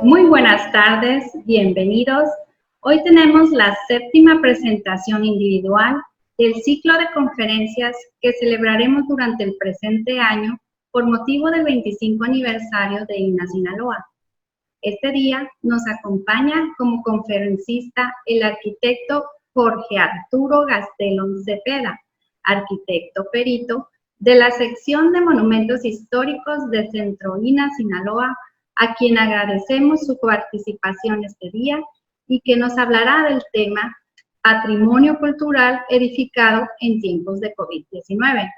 Muy buenas tardes, bienvenidos. Hoy tenemos la séptima presentación individual del ciclo de conferencias que celebraremos durante el presente año por motivo del 25 aniversario de INA Sinaloa. Este día nos acompaña como conferencista el arquitecto Jorge Arturo Gastelum Cepeda, arquitecto perito de la sección de monumentos históricos de Centro INA Sinaloa, a quien agradecemos su participación este día y que nos hablará del tema Patrimonio Cultural Edificado en tiempos de COVID-19.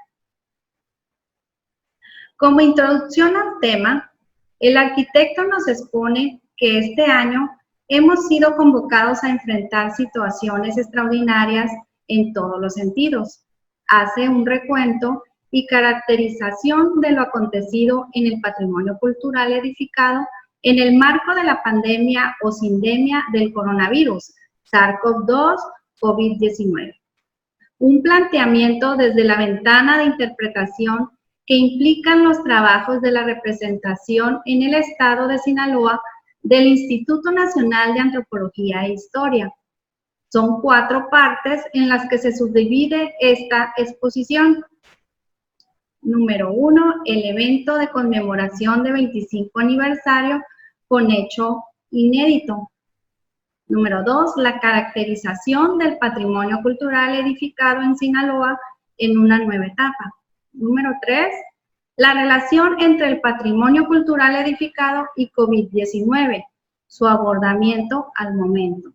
Como introducción al tema, el arquitecto nos expone que este año hemos sido convocados a enfrentar situaciones extraordinarias en todos los sentidos. Hace un recuento y caracterización de lo acontecido en el patrimonio cultural edificado en el marco de la pandemia o sindemia del coronavirus, SARS-CoV-2, COVID-19. Un planteamiento desde la ventana de interpretación que implican los trabajos de la representación en el estado de Sinaloa del Instituto Nacional de Antropología e Historia. Son 4 partes en las que se subdivide esta exposición. Número 1, el evento de conmemoración de 25 aniversario con hecho inédito. Número 2, la caracterización del patrimonio cultural edificado en Sinaloa en una nueva etapa. Número 3, la relación entre el patrimonio cultural edificado y COVID-19, su abordamiento al momento.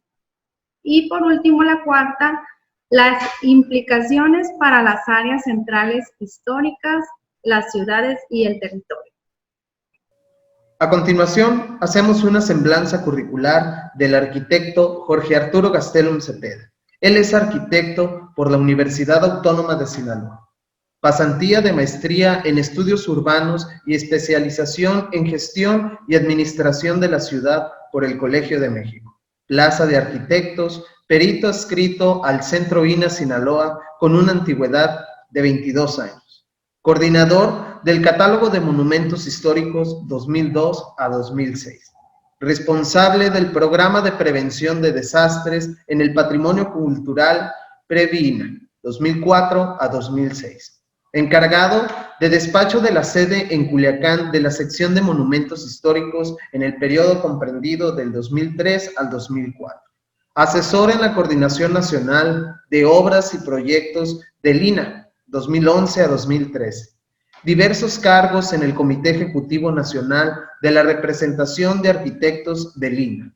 Y por último, la cuarta, las implicaciones para las áreas centrales históricas, las ciudades y el territorio. A continuación, hacemos una semblanza curricular del arquitecto Jorge Arturo Gastelum Cepeda. Él es arquitecto por la Universidad Autónoma de Sinaloa. Pasantía de maestría en estudios urbanos y especialización en gestión y administración de la ciudad por el Colegio de México. Plaza de arquitectos, perito adscrito al Centro INA Sinaloa con una antigüedad de 22 años. Coordinador del Catálogo de Monumentos Históricos 2002 a 2006. Responsable del Programa de Prevención de Desastres en el Patrimonio Cultural PREVINA 2004 a 2006. Encargado de despacho de la sede en Culiacán de la sección de monumentos históricos en el periodo comprendido del 2003 al 2004. Asesor en la Coordinación Nacional de Obras y Proyectos del INA 2011 a 2013. Diversos cargos en el Comité Ejecutivo Nacional de la Representación de Arquitectos del INA.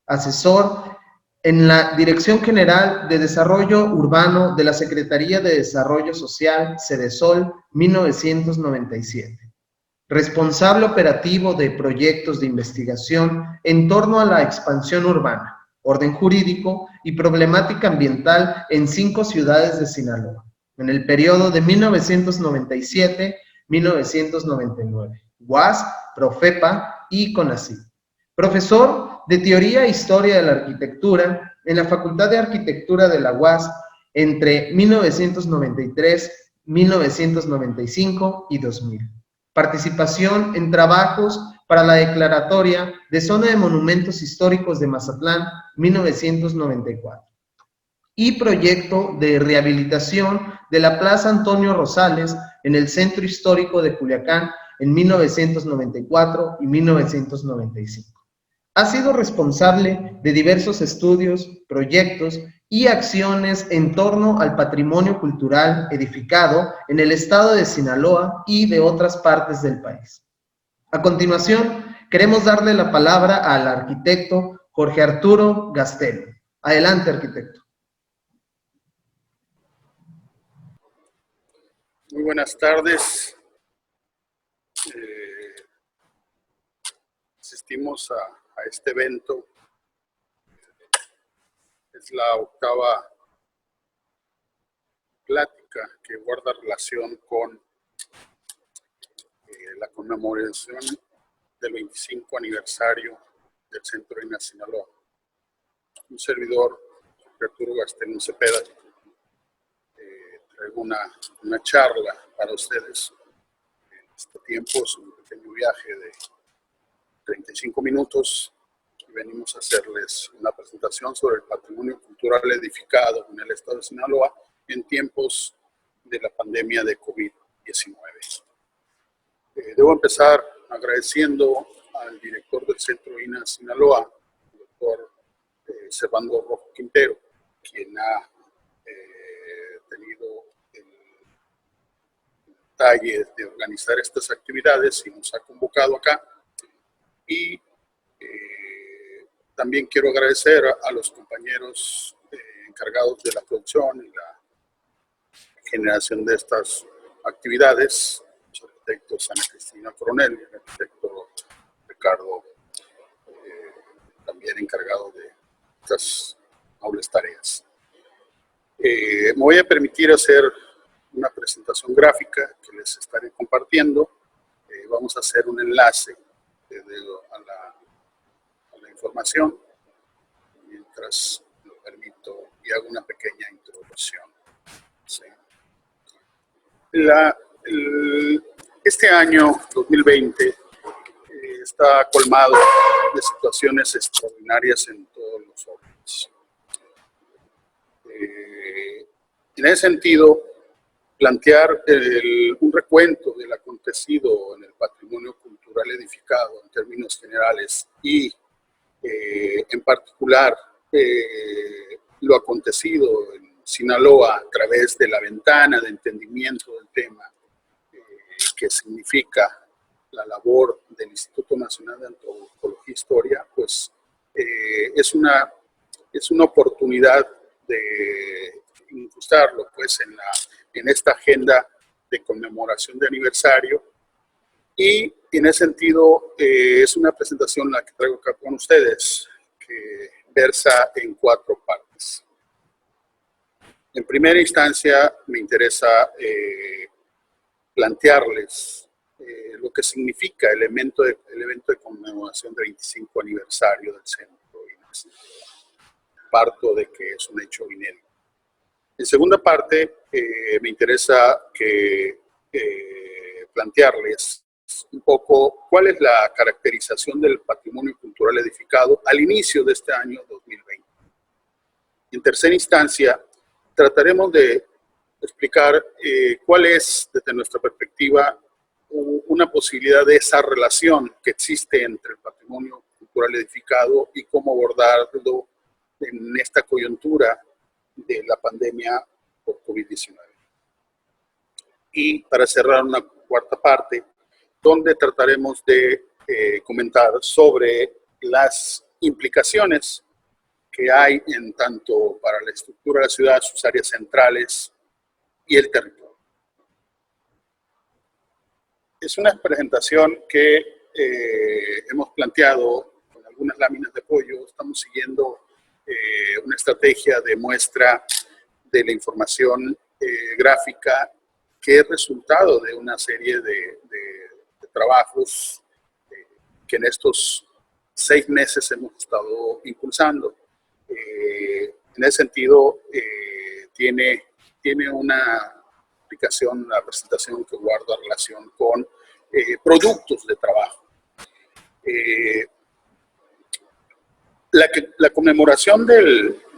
Asesor en la Dirección General de Desarrollo Urbano de la Secretaría de Desarrollo Social, Sedesol, 1997. Responsable operativo de proyectos de investigación en torno a la expansión urbana, orden jurídico y problemática ambiental en 5 ciudades de Sinaloa, en el periodo de 1997-1999, UAS, Profepa y CONACYT. Profesor de Teoría e Historia de la Arquitectura en la Facultad de Arquitectura de la UAS entre 1993, 1995 y 2000. Participación en trabajos para la Declaratoria de Zona de Monumentos Históricos de Mazatlán, 1994. Y proyecto de rehabilitación de la Plaza Antonio Rosales en el Centro Histórico de Culiacán en 1994 y 1995. Ha sido responsable de diversos estudios, proyectos y acciones en torno al patrimonio cultural edificado en el estado de Sinaloa y de otras partes del país. A continuación, queremos darle la palabra al arquitecto Jorge Arturo Gastelum. Adelante, arquitecto. Muy buenas tardes. Asistimos a este evento. Es la 8ª plática que guarda relación con la conmemoración del 25 aniversario del Centro INA Sinaloa. Un servidor, Arturo Gastelum Cepeda, traigo una charla para ustedes en este tiempo. Es un pequeño viaje de 35 minutos y venimos a hacerles una presentación sobre el patrimonio cultural edificado en el estado de Sinaloa en tiempos de la pandemia de COVID-19. Debo empezar agradeciendo al director del Centro INA Sinaloa, el doctor Servando Rojo Quintero, quien ha tenido el detalle de organizar estas actividades y nos ha convocado acá. Y también quiero agradecer a los compañeros encargados de la producción y la generación de estas actividades, los arquitectos Ana Cristina Coronel y el arquitecto Ricardo, también encargado de estas nobles tareas. Me voy a permitir hacer una presentación gráfica que les estaré compartiendo. Vamos a hacer un enlace a la información mientras lo permito y hago una pequeña introducción. Sí. Este año 2020 está colmado de situaciones extraordinarias en todos los órdenes. En ese sentido, plantear un recuento del acontecido en el patrimonio cultural edificado en términos generales y en particular lo acontecido en Sinaloa a través de la ventana de entendimiento del tema que significa la labor del Instituto Nacional de Antropología e Historia, pues es una oportunidad de incrustarlo pues, en esta agenda de conmemoración de aniversario. Y en ese sentido es una presentación la que traigo acá con ustedes, que versa en 4 partes. En primera instancia me interesa plantearles lo que significa el evento de conmemoración del 25 aniversario del Centro. Parto de que es un hecho inédito. En segunda parte, me interesa plantearles un poco cuál es la caracterización del patrimonio cultural edificado al inicio de este año 2020. En tercera instancia, trataremos de explicar cuál es, desde nuestra perspectiva, una posibilidad de esa relación que existe entre el patrimonio cultural edificado y cómo abordarlo en esta coyuntura de la pandemia por COVID-19. Y para cerrar una cuarta parte, donde trataremos de comentar sobre las implicaciones que hay en tanto para la estructura de la ciudad, sus áreas centrales y el territorio. Es una presentación que hemos planteado con algunas láminas de apoyo. Estamos siguiendo una estrategia de muestra de la información gráfica que es resultado de una serie de trabajos que en estos 6 meses hemos estado impulsando. En ese sentido, tiene una aplicación, una presentación que guarda relación con productos de trabajo. La conmemoración de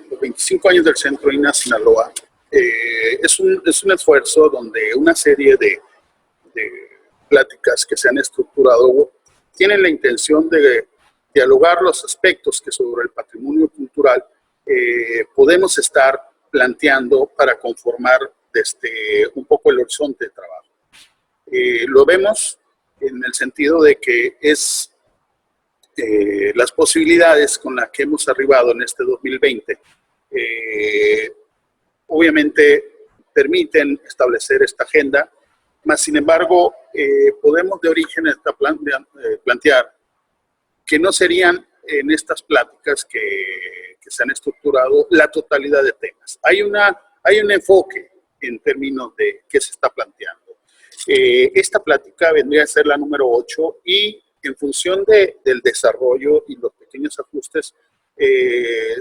los 25 años del Centro INA Sinaloa es un esfuerzo donde una serie de pláticas que se han estructurado tienen la intención de dialogar los aspectos que sobre el patrimonio cultural podemos estar planteando para conformar un poco el horizonte de trabajo. Lo vemos en el sentido de que es las posibilidades con las que hemos arribado en este 2020 obviamente permiten establecer esta agenda, mas sin embargo podemos de origen plantear que no serían en estas pláticas que se han estructurado la totalidad de temas. Hay un enfoque en términos de qué se está planteando. Esta plática vendría a ser la número 8 y en función del desarrollo y los pequeños ajustes,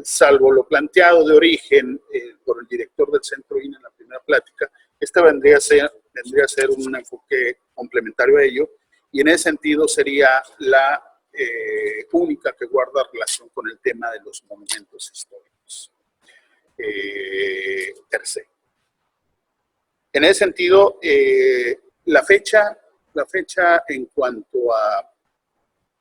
salvo lo planteado de origen por el director del Centro INA en la primera plática, esta vendría a ser un enfoque complementario a ello y en ese sentido sería la única que guarda relación con el tema de los monumentos históricos. Per se. En ese sentido, la fecha en cuanto a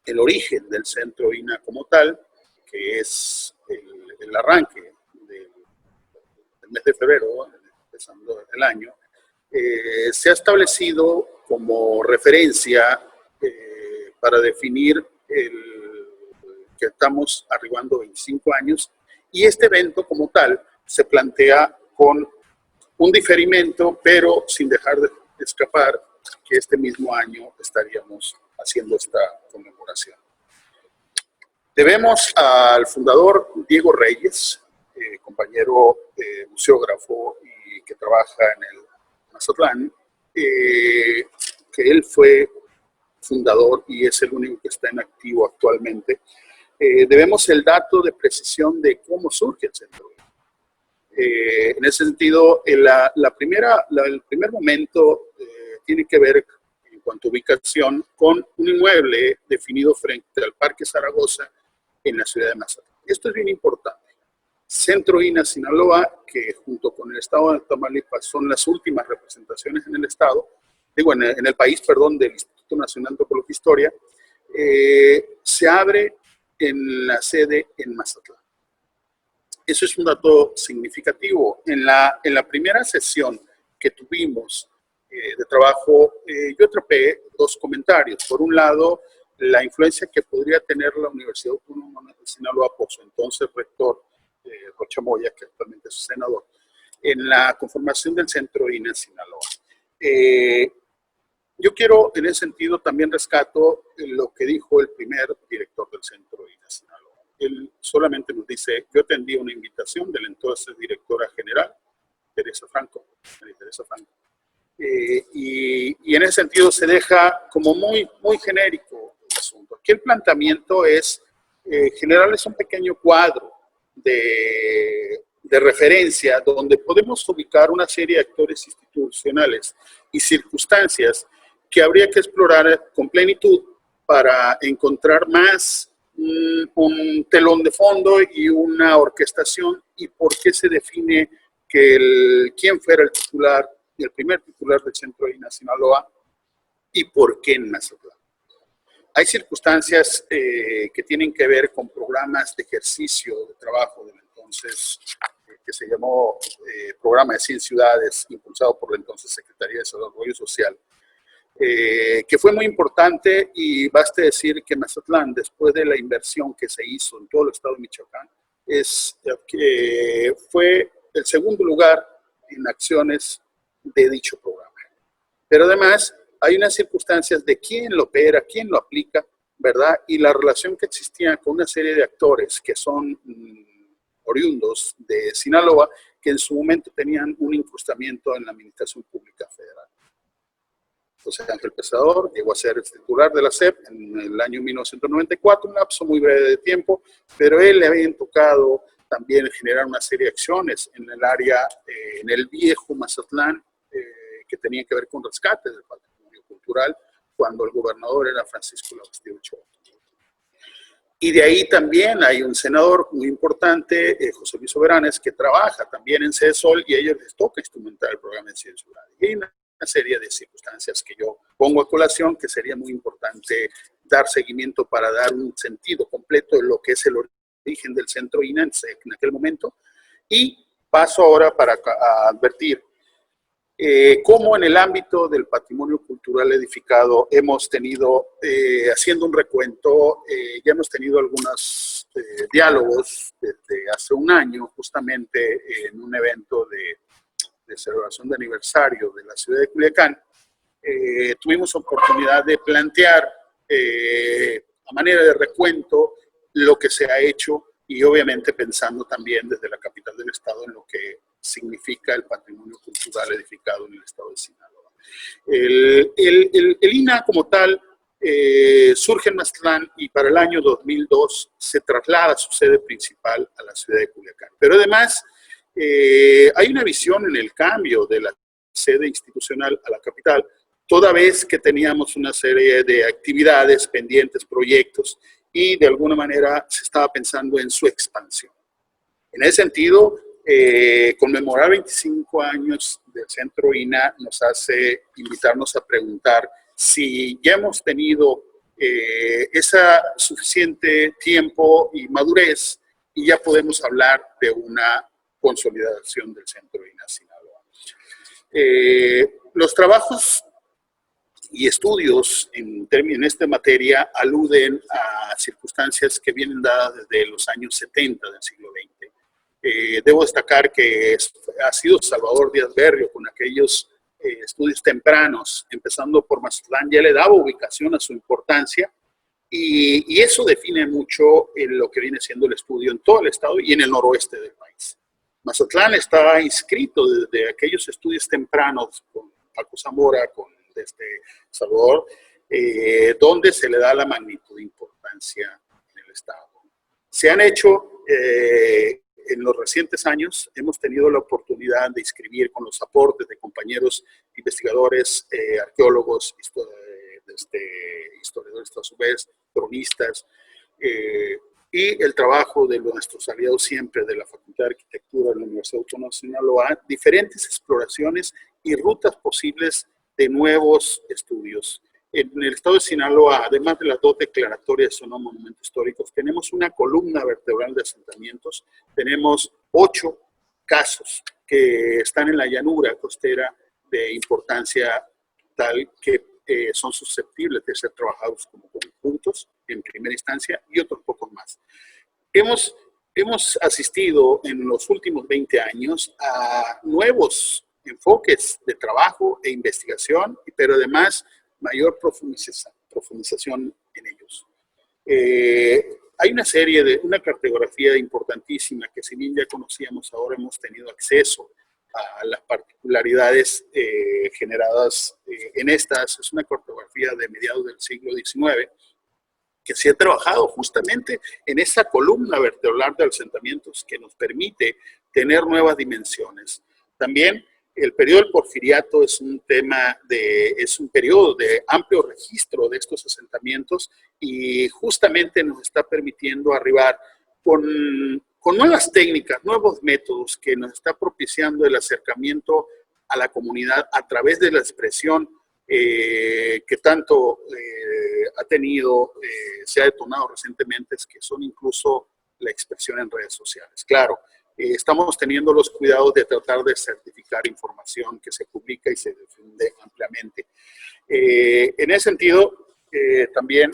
el origen del Centro INAH como tal, que es el arranque del mes de febrero, empezando el año, se ha establecido como referencia para definir que estamos arribando a 25 años, y este evento como tal se plantea con un diferimento, pero sin dejar de escapar que este mismo año estaríamos haciendo esta conmemoración. Debemos al fundador Diego Reyes, compañero museógrafo y que trabaja en el Mazatlán, que él fue fundador y es el único que está en activo actualmente. Debemos el dato de precisión de cómo surge el centro. En ese sentido, el primer momento tiene que ver, en cuanto a ubicación, con un inmueble definido frente al Parque Zaragoza en la ciudad de Mazatlán. Esto es bien importante. Centro INAH Sinaloa, que junto con el estado de Tamaulipas son las últimas representaciones en el estado, en el país, perdón, del Instituto Nacional de Antropología e Historia, se abre en la sede en Mazatlán. Eso es un dato significativo. En la primera sesión que tuvimos de trabajo, yo atrapé dos comentarios. Por un lado, la influencia que podría tener la Universidad Autónoma de Sinaloa por su entonces rector, Rocha Moya, que actualmente es senador, en la conformación del Centro INAH Sinaloa. Yo quiero, en ese sentido, también rescato lo que dijo el primer director del Centro INAH Sinaloa. Él solamente nos dice: yo atendí una invitación de la entonces directora general, Teresa Franco. Y en ese sentido se deja como muy genérico el asunto. Aquí el planteamiento es generarles un pequeño cuadro de referencia donde podemos ubicar una serie de actores institucionales y circunstancias que habría que explorar con plenitud para encontrar más un telón de fondo y una orquestación, y por qué se define que quién fuera el titular, el primer titular del Centro INAH Sinaloa, y por qué en Mazatlán. Hay circunstancias que tienen que ver con programas de ejercicio de trabajo del entonces, que se llamó Programa de 100 Ciudades, impulsado por la entonces Secretaría de Desarrollo Social, que fue muy importante, y baste decir que Mazatlán, después de la inversión que se hizo en todo el estado de Michoacán, fue el segundo lugar en acciones de dicho programa. Pero además hay unas circunstancias de quién lo opera, quién lo aplica, ¿verdad? Y la relación que existía con una serie de actores que son oriundos de Sinaloa, que en su momento tenían un incrustamiento en la Administración Pública Federal. José Ángel Pesador llegó a ser titular de la SEP en el año 1994, un lapso muy breve de tiempo, pero él le habían tocado también generar una serie de acciones en el área, en el viejo Mazatlán, que tenían que ver con rescates del patrimonio cultural, cuando el gobernador era Francisco Labastida Ochoa. Y de ahí también hay un senador muy importante, José Luis Soberanes, que trabaja también en CESOL, y a ellos les toca instrumentar el programa de ciencias rurales. Y hay una serie de circunstancias que yo pongo a colación, que sería muy importante dar seguimiento para dar un sentido completo de lo que es el origen del Centro INAH en aquel momento. Y paso ahora para advertir cómo en el ámbito del patrimonio cultural edificado hemos tenido, haciendo un recuento, ya hemos tenido algunos diálogos desde hace un año, justamente en un evento de celebración de aniversario de la ciudad de Culiacán. Tuvimos oportunidad de plantear a manera de recuento lo que se ha hecho, y obviamente pensando también desde la capital del estado en lo que significa el patrimonio cultural edificado en el estado de Sinaloa. El INAH como tal surge en Mazatlán, y para el año 2002 se traslada su sede principal a la ciudad de Culiacán. Pero además hay una visión en el cambio de la sede institucional a la capital toda vez que teníamos una serie de actividades pendientes, proyectos, y de alguna manera se estaba pensando en su expansión. En ese sentido, conmemorar 25 años del Centro INAH nos hace invitarnos a preguntar si ya hemos tenido esa suficiente tiempo y madurez y ya podemos hablar de una consolidación del Centro INAH Sinaloa. Los trabajos y estudios en esta materia aluden a circunstancias que vienen dadas desde los años 70 del siglo XX. Debo destacar que ha sido Salvador Díaz Berrio con aquellos estudios tempranos, empezando por Mazatlán, ya le daba ubicación a su importancia y eso define mucho lo que viene siendo el estudio en todo el estado y en el noroeste del país. Mazatlán está inscrito desde aquellos estudios tempranos con Paco Zamora, con Salvador, donde se le da la magnitud de importancia en el estado. Se han hecho en los recientes años, hemos tenido la oportunidad de inscribir con los aportes de compañeros investigadores, arqueólogos, historiadores a su vez, cronistas, y el trabajo de nuestros aliados siempre de la Facultad de Arquitectura de la Universidad Autónoma de Sinaloa, diferentes exploraciones y rutas posibles de nuevos estudios. En el estado de Sinaloa, además de las 2 declaratorias o no monumentos históricos, tenemos una columna vertebral de asentamientos, tenemos 8 casos que están en la llanura costera de importancia tal que son susceptibles de ser trabajados como conjuntos en primera instancia y otros pocos más. Hemos asistido en los últimos 20 años a nuevos enfoques de trabajo e investigación, pero además mayor profundización en ellos. Hay una cartografía importantísima que si bien ya conocíamos, ahora hemos tenido acceso a las particularidades generadas en estas. Es una cartografía de mediados del siglo XIX que se ha trabajado justamente en esa columna vertebral de asentamientos que nos permite tener nuevas dimensiones. También el periodo del Porfiriato es un periodo de amplio registro de estos asentamientos y justamente nos está permitiendo arribar con nuevas técnicas, nuevos métodos que nos está propiciando el acercamiento a la comunidad a través de la expresión que tanto ha tenido, se ha detonado recientemente, que son incluso la expresión en redes sociales. Claro, estamos teniendo los cuidados de tratar de certificar información que se publica y se difunde ampliamente. En ese sentido, también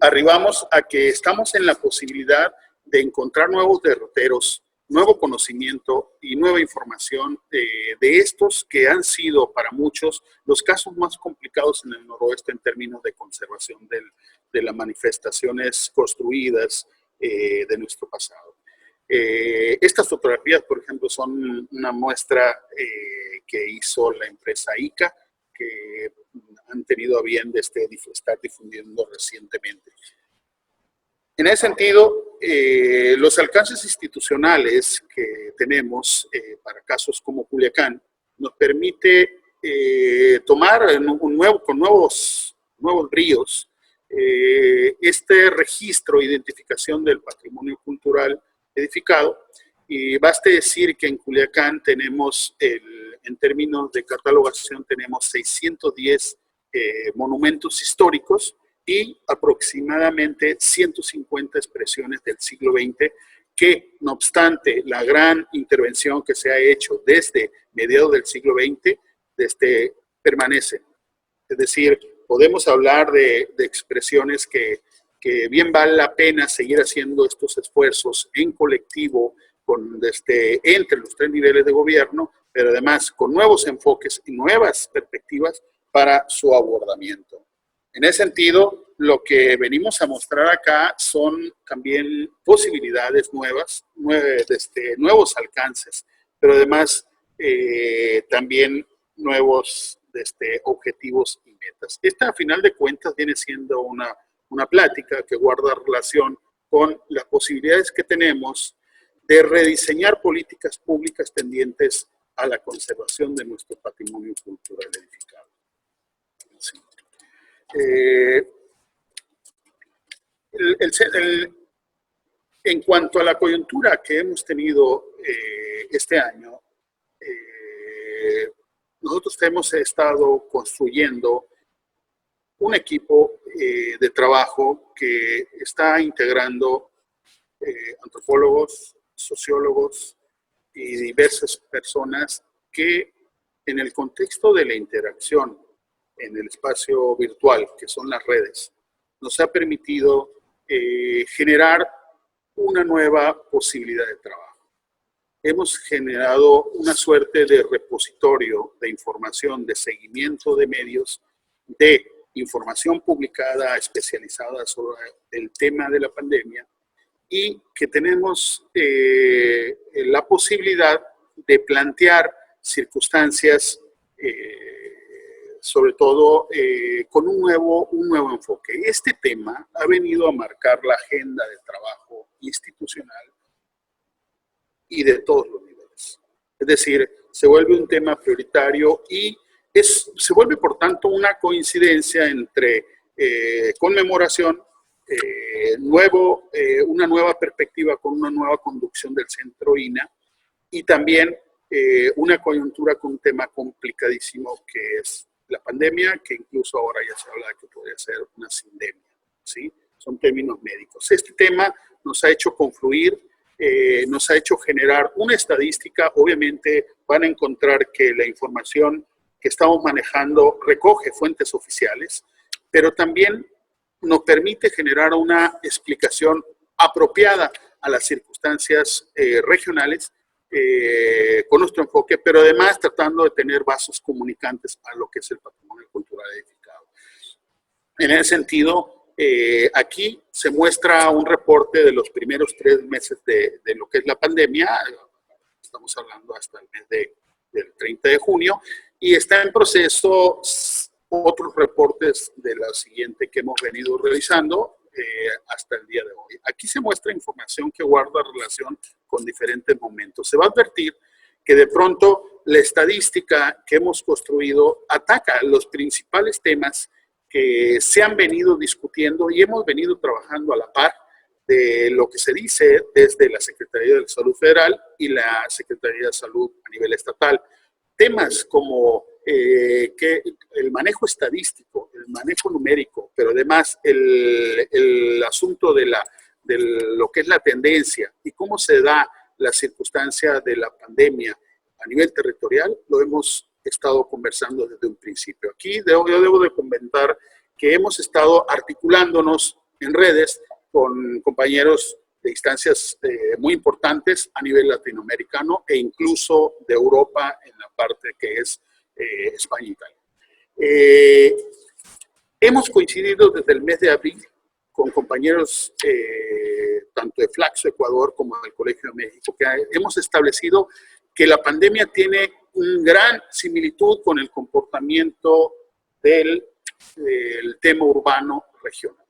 arribamos a que estamos en la posibilidad de encontrar nuevos derroteros, nuevo conocimiento y nueva información de estos que han sido para muchos los casos más complicados en el noroeste en términos de conservación de las manifestaciones construidas de nuestro pasado. Estas fotografías, por ejemplo, son una muestra que hizo la empresa ICA, que han tenido a bien de estar difundiendo recientemente. En ese sentido, los alcances institucionales que tenemos para casos como Culiacán nos permite tomar con nuevos bríos este registro e identificación del patrimonio cultural edificado. Y baste decir que en Culiacán tenemos, en términos de catalogación, tenemos 610 monumentos históricos y aproximadamente 150 expresiones del siglo XX que, no obstante la gran intervención que se ha hecho desde mediados del siglo XX, permanecen. Es decir, podemos hablar de expresiones que bien vale la pena seguir haciendo estos esfuerzos en colectivo entre los 3 niveles de gobierno, pero además con nuevos enfoques y nuevas perspectivas para su abordamiento. En ese sentido, lo que venimos a mostrar acá son también posibilidades nuevas, nuevos alcances, pero además también nuevos objetivos y metas. Esta, a final de cuentas, viene siendo una plática que guarda relación con las posibilidades que tenemos de rediseñar políticas públicas tendientes a la conservación de nuestro patrimonio cultural edificado. Eh, en cuanto a la coyuntura que hemos tenido este año, nosotros hemos estado construyendo un equipo de trabajo que está integrando antropólogos, sociólogos y diversas personas que en el contexto de la interacción en el espacio virtual, que son las redes, nos ha permitido generar una nueva posibilidad de trabajo. Hemos generado una suerte de repositorio de información, de seguimiento de medios, de información publicada especializada sobre el tema de la pandemia y que tenemos la posibilidad de plantear circunstancias, sobre todo con un nuevo enfoque. Este tema ha venido a marcar la agenda de trabajo institucional y de todos los niveles. Es decir, se vuelve un tema prioritario y se vuelve, por tanto, una coincidencia entre conmemoración, una nueva perspectiva con una nueva conducción del Centro INA y también una coyuntura con un tema complicadísimo que es la pandemia, que incluso ahora ya se habla de que podría ser una sindemia, ¿sí? Son términos médicos. Este tema nos ha hecho confluir, nos ha hecho generar una estadística. Obviamente van a encontrar que la información que estamos manejando recoge fuentes oficiales, pero también nos permite generar una explicación apropiada a las circunstancias regionales con nuestro enfoque, pero además tratando de tener vasos comunicantes a lo que es el patrimonio cultural edificado. En ese sentido, aquí se muestra un reporte de los primeros 3 meses de lo que es la pandemia. Estamos hablando hasta el mes del 30 de junio, y está en proceso otros reportes de la siguiente que hemos venido realizando hasta el día de hoy. Aquí se muestra información que guarda relación con diferentes momentos. Se va a advertir que de pronto la estadística que hemos construido ataca los principales temas que se han venido discutiendo y hemos venido trabajando a la par de lo que se dice desde la Secretaría de Salud Federal y la Secretaría de Salud a nivel estatal. Temas como que el manejo estadístico, el manejo numérico, pero además el asunto de lo que es la tendencia y cómo se da la circunstancia de la pandemia a nivel territorial, lo hemos estado conversando desde un principio. Aquí yo debo de comentar que hemos estado articulándonos en redes con compañeros de instancias muy importantes a nivel latinoamericano e incluso de Europa en la parte que es España e Italia. Hemos coincidido desde el mes de abril con compañeros tanto de Flaxo, Ecuador, como del Colegio de México, que hemos establecido que la pandemia tiene una gran similitud con el comportamiento del tema urbano regional.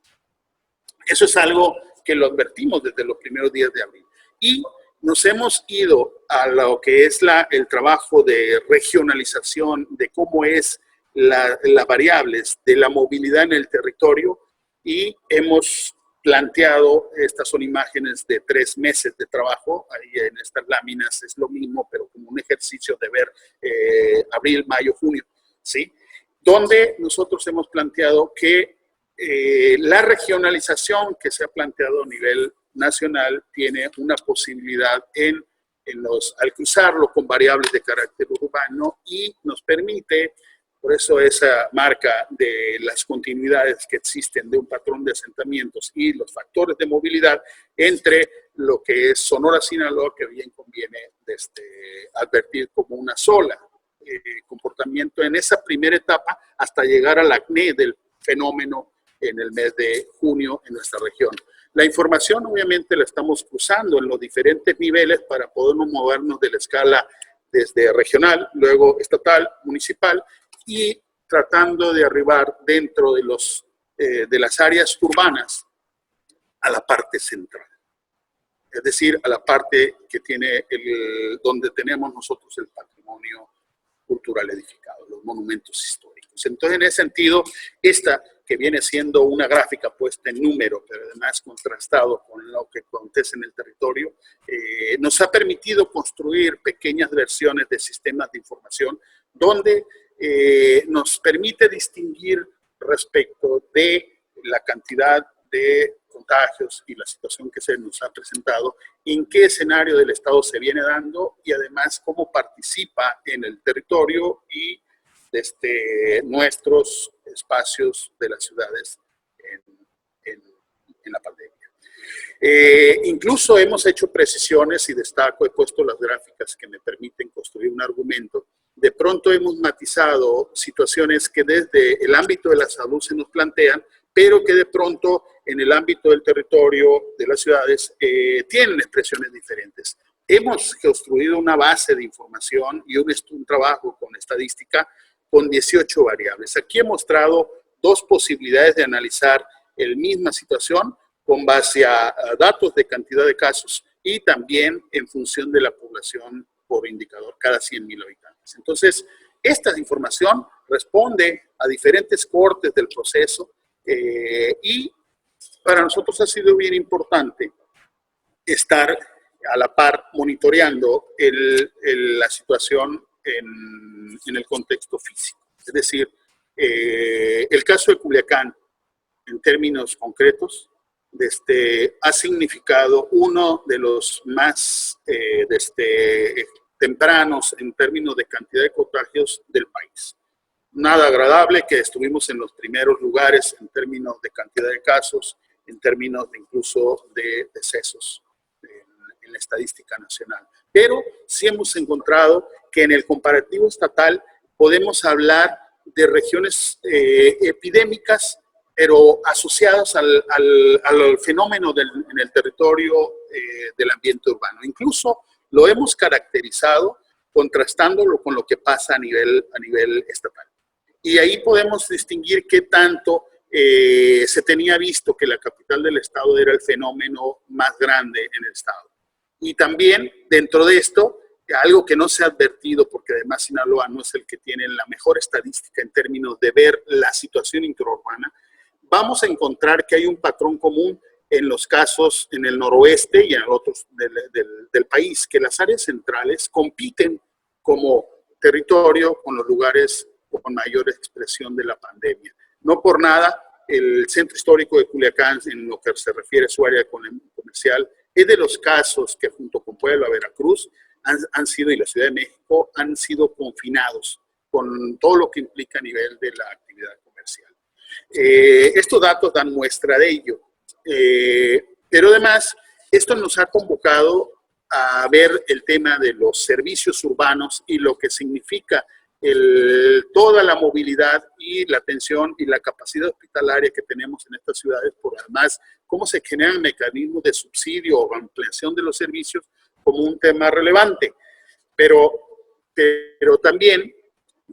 Eso es algo que lo advertimos desde los primeros días de abril. Y nos hemos ido a lo que es el trabajo de regionalización, de cómo es las variables de la movilidad en el territorio, y hemos planteado, estas son imágenes de 3 meses de trabajo, ahí en estas láminas es lo mismo, pero como un ejercicio de ver abril, mayo, junio, ¿sí? Donde nosotros hemos planteado que la regionalización que se ha planteado a nivel nacional tiene una posibilidad al cruzarlo con variables de carácter urbano y nos permite, por eso esa marca de las continuidades que existen de un patrón de asentamientos y los factores de movilidad entre lo que es Sonora, Sinaloa, que bien conviene advertir como una sola comportamiento en esa primera etapa hasta llegar al acné del fenómeno en el mes de junio en nuestra región. La información obviamente la estamos cruzando en los diferentes niveles para podernos movernos de la escala desde regional, luego estatal, municipal y tratando de arribar dentro de las áreas urbanas a la parte central. Es decir, a la parte que tiene donde tenemos nosotros el patrimonio cultural edificado, los monumentos históricos. Entonces, en ese sentido, esta que viene siendo una gráfica puesta en número, pero además contrastado con lo que acontece en el territorio, nos ha permitido construir pequeñas versiones de sistemas de información donde nos permite distinguir respecto de la cantidad de contagios y la situación que se nos ha presentado, en qué escenario del Estado se viene dando y además cómo participa en el territorio y desde nuestros espacios de las ciudades en la pandemia. Incluso hemos hecho precisiones y destaco, he puesto las gráficas que me permiten construir un argumento. De pronto hemos matizado situaciones que desde el ámbito de la salud se nos plantean, pero que de pronto en el ámbito del territorio, de las ciudades, tienen expresiones diferentes. Hemos construido una base de información y un trabajo con estadística con 18 variables. Aquí he mostrado dos posibilidades de analizar la misma situación con base a datos de cantidad de casos y también en función de la población por indicador, cada 100.000 habitantes. Entonces, esta información responde a diferentes cortes del proceso y para nosotros ha sido bien importante estar a la par monitoreando la situación en el contexto físico. Es decir, el caso de Culiacán, en términos concretos, ha significado uno de los más tempranos en términos de cantidad de contagios del país. Nada agradable que estuvimos en los primeros lugares en términos de cantidad de casos, en términos de incluso de decesos en la estadística nacional. Pero sí hemos encontrado que en el comparativo estatal podemos hablar de regiones epidémicas, pero asociadas al fenómeno en el territorio del ambiente urbano. Incluso lo hemos caracterizado contrastándolo con lo que pasa a nivel estatal. Y ahí podemos distinguir qué tanto se tenía visto que la capital del estado era el fenómeno más grande en el estado. Y también dentro de esto, algo que no se ha advertido, porque además Sinaloa no es el que tiene la mejor estadística en términos de ver la situación intraurbana, vamos a encontrar que hay un patrón común en los casos en el noroeste y en otros del país, que las áreas centrales compiten como territorio con los lugares con mayor expresión de la pandemia. No por nada, el centro histórico de Culiacán, en lo que se refiere a su área comercial, es de los casos que junto con Puebla, Veracruz, han sido, y la Ciudad de México, han sido confinados con todo lo que implica a nivel de la actividad comercial. Estos datos dan muestra de ello. Pero además, esto nos ha convocado a ver el tema de los servicios urbanos y lo que significa toda la movilidad y la atención y la capacidad hospitalaria que tenemos en estas ciudades, por además cómo se generan mecanismos de subsidio o ampliación de los servicios como un tema relevante. Pero también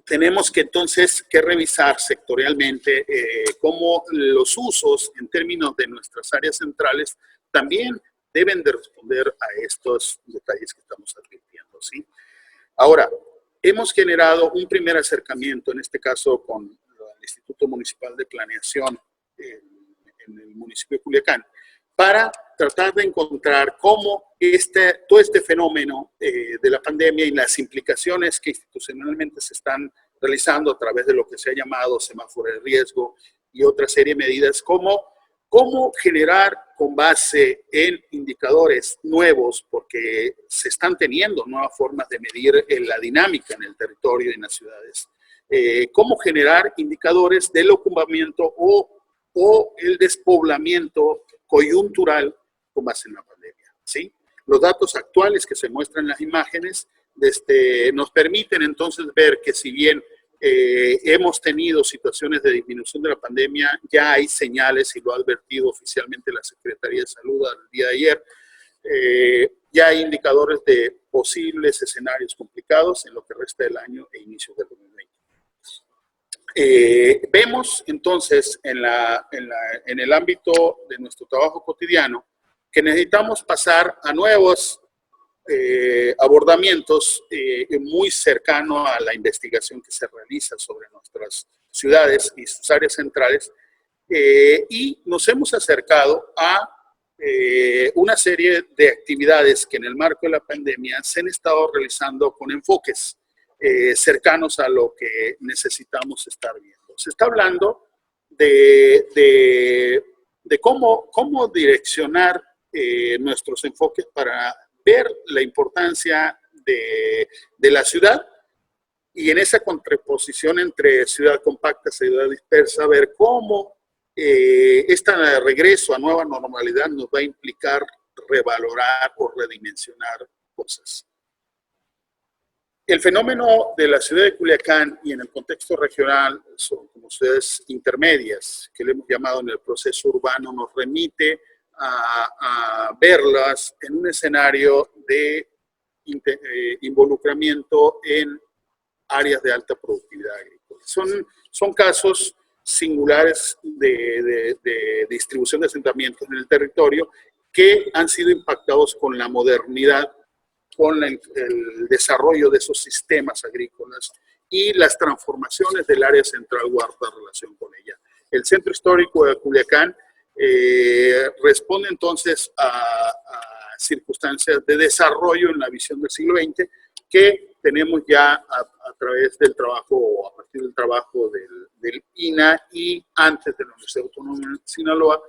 tenemos que entonces revisar sectorialmente cómo los usos en términos de nuestras áreas centrales también deben de responder a estos detalles que estamos advirtiendo, ¿sí? Ahora, hemos generado un primer acercamiento, en este caso con el Instituto Municipal de Planeación en el municipio de Culiacán, para tratar de encontrar cómo todo este fenómeno de la pandemia y las implicaciones que institucionalmente se están realizando a través de lo que se ha llamado semáforo de riesgo y otra serie de medidas, cómo generar con base en indicadores nuevos, porque se están teniendo nuevas formas de medir la dinámica en el territorio y en las ciudades, cómo generar indicadores del ocupamiento o el despoblamiento coyuntural con base en la pandemia, ¿sí? Los datos actuales que se muestran en las imágenes nos permiten entonces ver que si bien hemos tenido situaciones de disminución de la pandemia, ya hay señales, y lo ha advertido oficialmente la Secretaría de Salud el día de ayer, ya hay indicadores de posibles escenarios complicados en lo que resta del año e inicios del 2020. Vemos entonces en el ámbito de nuestro trabajo cotidiano que necesitamos pasar a nuevos abordamientos muy cercano a la investigación que se realiza sobre nuestras ciudades y sus áreas centrales, y nos hemos acercado a una serie de actividades que en el marco de la pandemia se han estado realizando con enfoques cercanos a lo que necesitamos estar viendo. Se está hablando de cómo direccionar nuestros enfoques para ver la importancia de la ciudad y en esa contraposición entre ciudad compacta y ciudad dispersa, ver cómo este regreso a nueva normalidad nos va a implicar revalorar o redimensionar cosas. El fenómeno de la ciudad de Culiacán y en el contexto regional son como ciudades intermedias, que le hemos llamado en el proceso urbano, nos remite a verlas en un escenario de involucramiento en áreas de alta productividad agrícola. Son casos singulares de distribución de asentamientos en el territorio que han sido impactados con la modernidad, con el desarrollo de esos sistemas agrícolas y las transformaciones del área central guarda relación con ella. El centro histórico de Culiacán responde entonces a circunstancias de desarrollo en la visión del siglo XX que tenemos ya a través del trabajo o a partir del trabajo del INA y antes de la Universidad Autónoma de Sinaloa,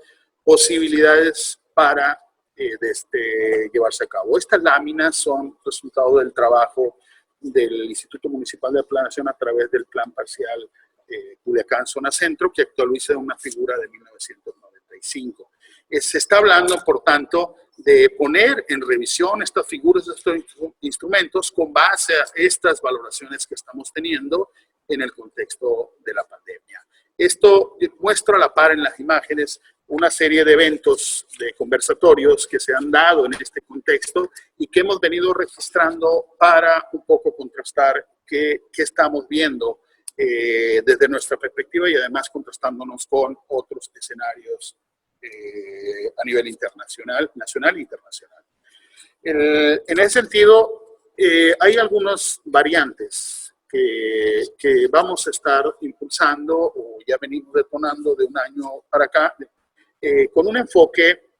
posibilidades para llevarse a cabo. Estas láminas son resultado del trabajo del Instituto Municipal de Planeación a través del Plan Parcial Culiacán Zona Centro, que actualiza una figura de 1995. Se está hablando, por tanto, de poner en revisión estas figuras, estos instrumentos, con base a estas valoraciones que estamos teniendo en el contexto de la pandemia. Esto muestra a la par en las imágenes una serie de eventos, de conversatorios que se han dado en este contexto y que hemos venido registrando para un poco contrastar qué estamos viendo desde nuestra perspectiva y además contrastándonos con otros escenarios a nivel internacional, nacional e internacional. En ese sentido, hay algunas variantes que vamos a estar impulsando o ya venimos detonando de un año para acá, con un enfoque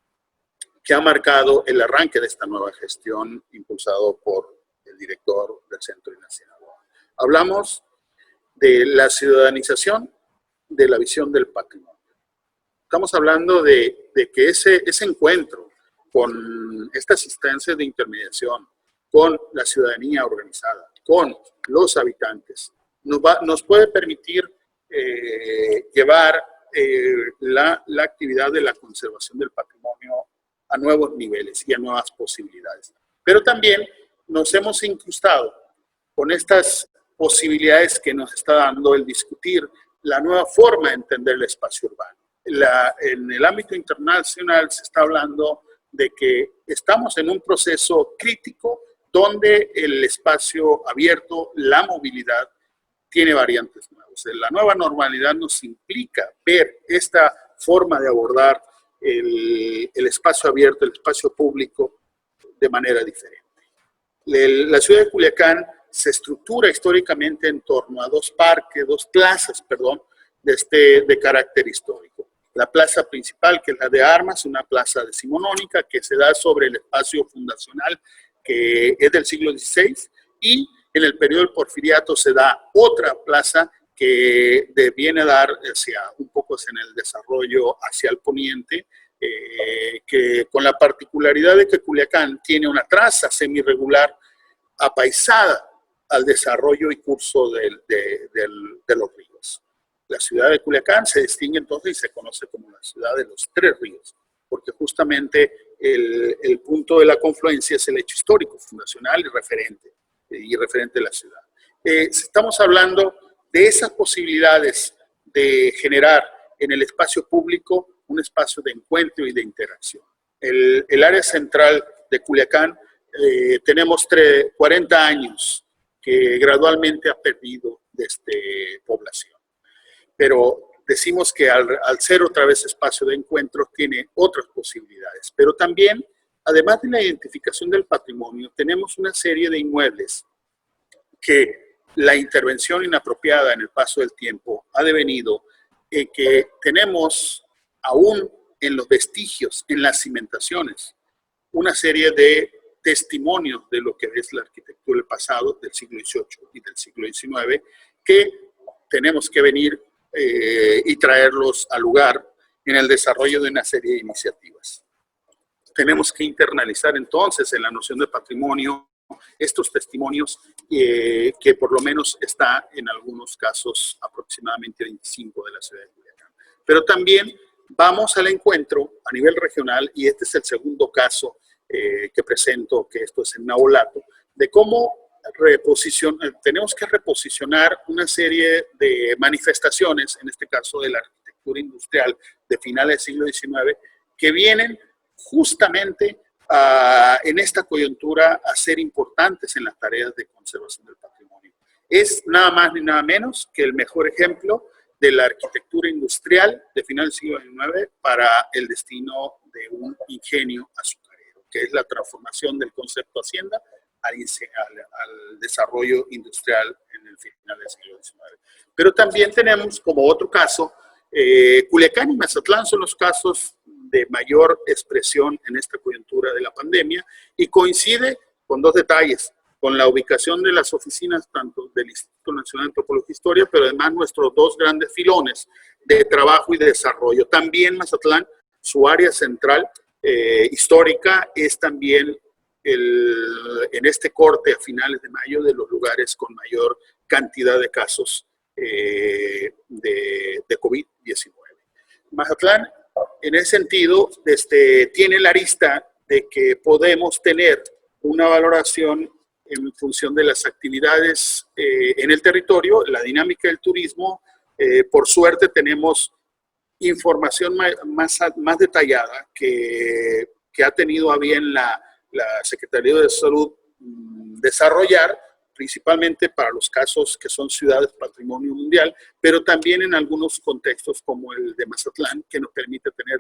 que ha marcado el arranque de esta nueva gestión impulsado por el director del Centro Nacional. Hablamos de la ciudadanización de la visión del patrimonio. Estamos hablando de que ese encuentro con estas instancias de intermediación, con la ciudadanía organizada, con los habitantes, nos puede permitir llevar la actividad de la conservación del patrimonio a nuevos niveles y a nuevas posibilidades. Pero también nos hemos incrustado con estas posibilidades que nos está dando el discutir la nueva forma de entender el espacio urbano. En el ámbito internacional se está hablando de que estamos en un proceso crítico donde el espacio abierto, la movilidad, tiene variantes nuevas. La nueva normalidad nos implica ver esta forma de abordar el espacio abierto, el espacio público, de manera diferente. La ciudad de Culiacán se estructura históricamente en torno a dos plazas, de carácter histórico. La plaza principal, que es la de Armas, una plaza decimonónica que se da sobre el espacio fundacional que es del siglo XVI, y en el periodo del Porfiriato se da otra plaza que viene a dar un poco en el desarrollo hacia el poniente, que con la particularidad de que Culiacán tiene una traza semirregular apaisada al desarrollo y curso de los ríos. La ciudad de Culiacán se distingue entonces y se conoce como la ciudad de los tres ríos, porque justamente el punto de la confluencia es el hecho histórico, fundacional y referente de la ciudad. Estamos hablando de esas posibilidades de generar en el espacio público un espacio de encuentro y de interacción. El área central de Culiacán tenemos 40 años que gradualmente ha perdido población. Pero decimos que al ser otra vez espacio de encuentro tiene otras posibilidades. Pero también, además de la identificación del patrimonio, tenemos una serie de inmuebles que la intervención inapropiada en el paso del tiempo ha devenido que tenemos aún en los vestigios, en las cimentaciones, una serie de testimonios de lo que es la arquitectura del pasado, del siglo XVIII y del siglo XIX, que tenemos que venir y traerlos al lugar en el desarrollo de una serie de iniciativas. Tenemos que internalizar entonces en la noción de patrimonio estos testimonios que por lo menos está en algunos casos aproximadamente 25 de la ciudad de Culiacán. Pero también vamos al encuentro a nivel regional, y este es el segundo caso que presento, que esto es en Naholato, de cómo tenemos que reposicionar una serie de manifestaciones, en este caso de la arquitectura industrial de finales del siglo XIX, que vienen justamente en esta coyuntura a ser importantes en las tareas de conservación del patrimonio. Es nada más ni nada menos que el mejor ejemplo de la arquitectura industrial de finales del siglo XIX para el destino de un ingenio azucarero, que es la transformación del concepto hacienda al desarrollo industrial en el final del siglo XIX. Pero también tenemos como otro caso, Culiacán y Mazatlán son los casos de mayor expresión en esta coyuntura de la pandemia, y coincide con dos detalles: con la ubicación de las oficinas tanto del Instituto Nacional de Antropología e Historia, pero además nuestros dos grandes filones de trabajo y de desarrollo. También Mazatlán, su área central histórica, es también en este corte a finales de mayo de los lugares con mayor cantidad de casos de COVID-19. Mazatlán, en ese sentido, tiene la arista de que podemos tener una valoración en función de las actividades en el territorio, la dinámica del turismo. Por suerte tenemos información más detallada que ha tenido a bien la Secretaría de Salud desarrollar, principalmente para los casos que son ciudades patrimonio mundial, pero también en algunos contextos como el de Mazatlán, que nos permite tener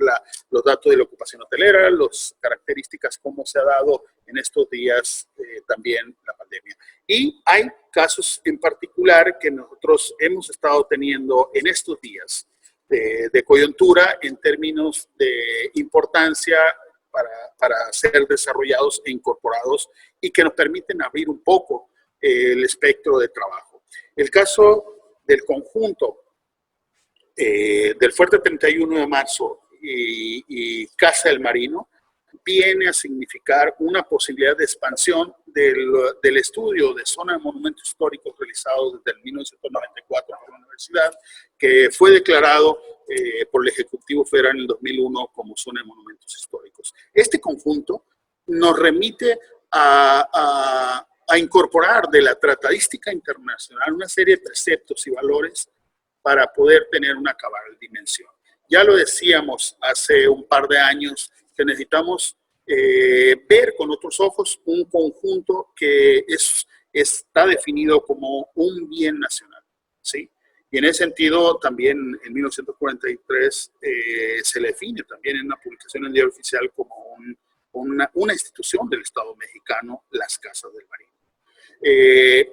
los datos de la ocupación hotelera, las características, cómo se ha dado en estos días también la pandemia. Y hay casos en particular que nosotros hemos estado teniendo en estos días de coyuntura en términos de importancia para ser desarrollados e incorporados, y que nos permiten abrir un poco el espectro de trabajo. El caso del conjunto del Fuerte 31 de Marzo y Casa del Marino viene a significar una posibilidad de expansión del estudio de zona de monumentos históricos realizado desde el 1994 por la universidad, que fue declarado por el Ejecutivo Federal en el 2001 como zona de monumentos históricos. Este conjunto nos remite a incorporar de la tratadística internacional una serie de preceptos y valores para poder tener una cabal dimensión. Ya lo decíamos hace un par de años, que necesitamos ver con otros ojos un conjunto que está definido como un bien nacional, ¿sí? Y en ese sentido, también en 1943 se le define también en una publicación en el Diario Oficial como una institución del Estado mexicano, las Casas del Marino.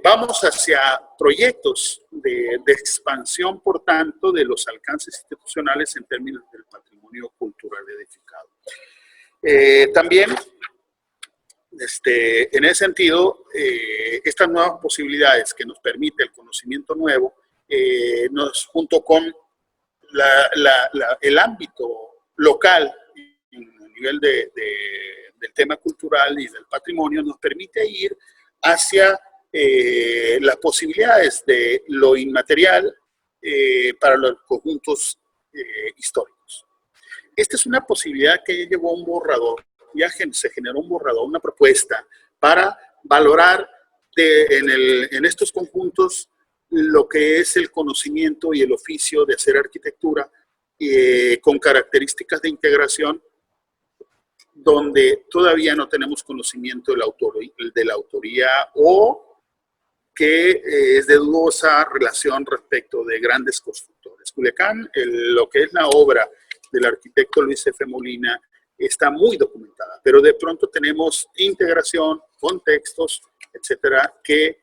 Vamos hacia proyectos de expansión, por tanto, de los alcances institucionales en términos del patrimonio cultural edificado. También, en ese sentido, estas nuevas posibilidades que nos permite el conocimiento nuevo, junto con el ámbito local a nivel del tema cultural y del patrimonio, nos permite ir hacia las posibilidades de lo inmaterial para los conjuntos históricos. Esta es una posibilidad que llevó a un borrador, ya se generó un borrador, una propuesta para valorar en estos conjuntos lo que es el conocimiento y el oficio de hacer arquitectura con características de integración, donde todavía no tenemos conocimiento de la autoría o que es de dudosa relación respecto de grandes constructores. Culiacán, lo que es la obra del arquitecto Luis F. Molina, está muy documentada, pero de pronto tenemos integración, contextos, etcétera, que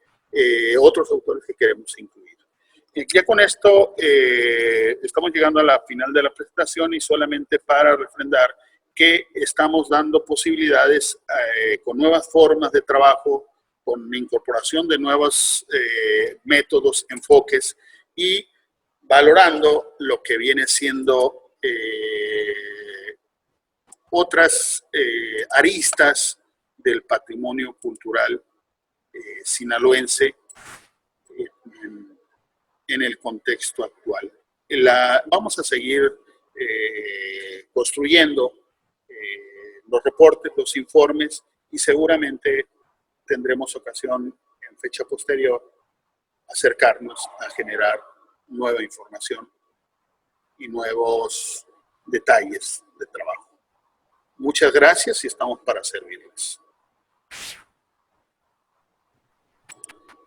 otros autores que queremos incluir. Ya con esto estamos llegando a la final de la presentación y solamente para refrendar que estamos dando posibilidades con nuevas formas de trabajo, con incorporación de nuevos métodos, enfoques y valorando lo que viene siendo otras aristas del patrimonio cultural sinaloense en el contexto actual. Vamos a seguir construyendo los reportes, los informes y seguramente tendremos ocasión en fecha posterior acercarnos a generar nueva información y nuevos detalles de trabajo. Muchas gracias y estamos para servirles.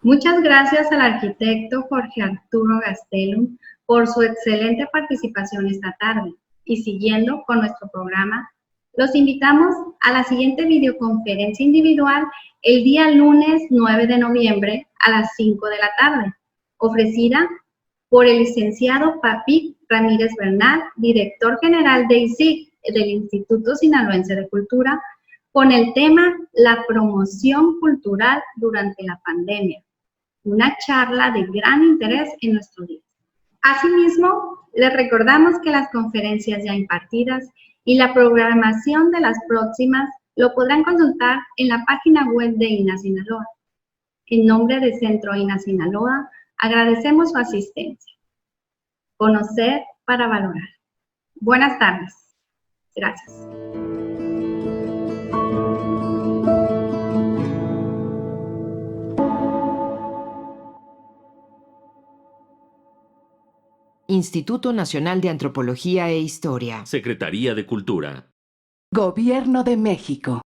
Muchas gracias al arquitecto Jorge Arturo Gastelum por su excelente participación esta tarde. Y siguiendo con nuestro programa, los invitamos a la siguiente videoconferencia individual el día lunes 9 de noviembre a las 5 de la tarde, ofrecida por el licenciado Papit Ramírez Bernal, director general de ISIC, del Instituto Sinaloense de Cultura, con el tema La promoción cultural durante la pandemia, una charla de gran interés en nuestro día. Asimismo, les recordamos que las conferencias ya impartidas y la programación de las próximas lo podrán consultar en la página web de INA Sinaloa. En nombre de Centro INA Sinaloa, agradecemos su asistencia. Conocer para valorar. Buenas tardes. Gracias. Instituto Nacional de Antropología e Historia. Secretaría de Cultura. Gobierno de México.